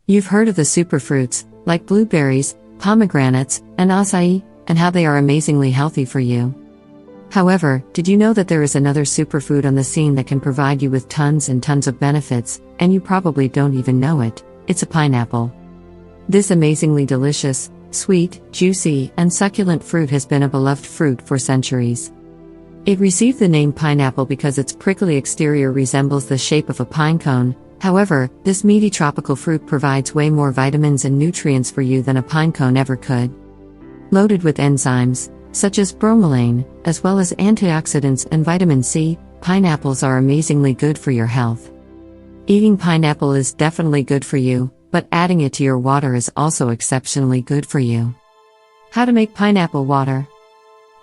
You've heard of the superfruits, like blueberries, pomegranates, and acai, and how they are amazingly healthy for you. However, did you know that there is another superfood on the scene that can provide you with tons and tons of benefits, and you probably don't even know it? It's a pineapple. This amazingly delicious, sweet, juicy, and succulent fruit has been a beloved fruit for centuries. It received the name pineapple because its prickly exterior resembles the shape of a pine cone. However, this meaty tropical fruit provides way more vitamins and nutrients for you than a pine cone ever could. Loaded with enzymes, such as bromelain, as well as antioxidants and vitamin C, pineapples are amazingly good for your health. Eating pineapple is definitely good for you, but adding it to your water is also exceptionally good for you. How to make pineapple water?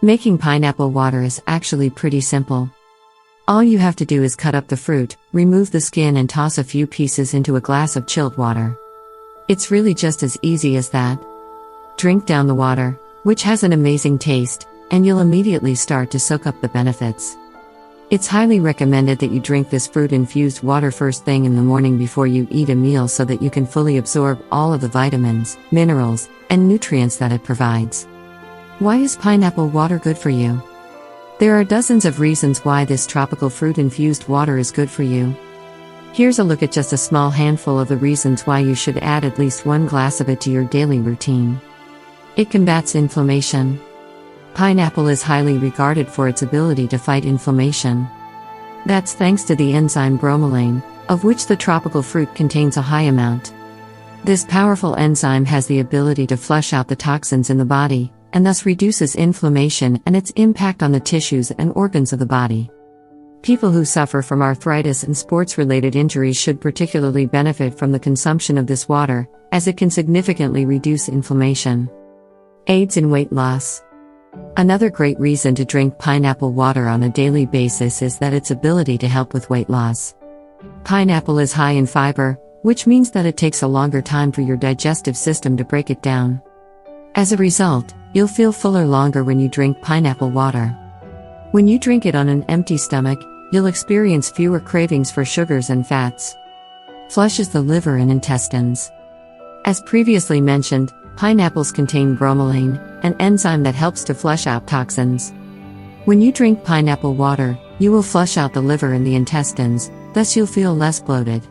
Making pineapple water is actually pretty simple. All you have to do is cut up the fruit, remove the skin and toss a few pieces into a glass of chilled water. It's really just as easy as that. Drink down the water, which has an amazing taste, and you'll immediately start to soak up the benefits. It's highly recommended that you drink this fruit-infused water first thing in the morning before you eat a meal so that you can fully absorb all of the vitamins, minerals, and nutrients that it provides. Why is pineapple water good for you? There are dozens of reasons why this tropical fruit-infused water is good for you. Here's a look at just a small handful of the reasons why you should add at least 1 glass of it to your daily routine. It combats inflammation. Pineapple is highly regarded for its ability to fight inflammation. That's thanks to the enzyme bromelain, of which the tropical fruit contains a high amount. This powerful enzyme has the ability to flush out the toxins in the body, and thus reduces inflammation and its impact on the tissues and organs of the body. People who suffer from arthritis and sports-related injuries should particularly benefit from the consumption of this water, as it can significantly reduce inflammation. Aids in weight loss. Another great reason to drink pineapple water on a daily basis is that its ability to help with weight loss. Pineapple is high in fiber, which means that it takes a longer time for your digestive system to break it down. As a result, you'll feel fuller longer when you drink pineapple water. When you drink it on an empty stomach, you'll experience fewer cravings for sugars and fats. Flushes the liver and intestines. As previously mentioned, pineapples contain bromelain, an enzyme that helps to flush out toxins. When you drink pineapple water, you will flush out the liver and the intestines, thus you'll feel less bloated.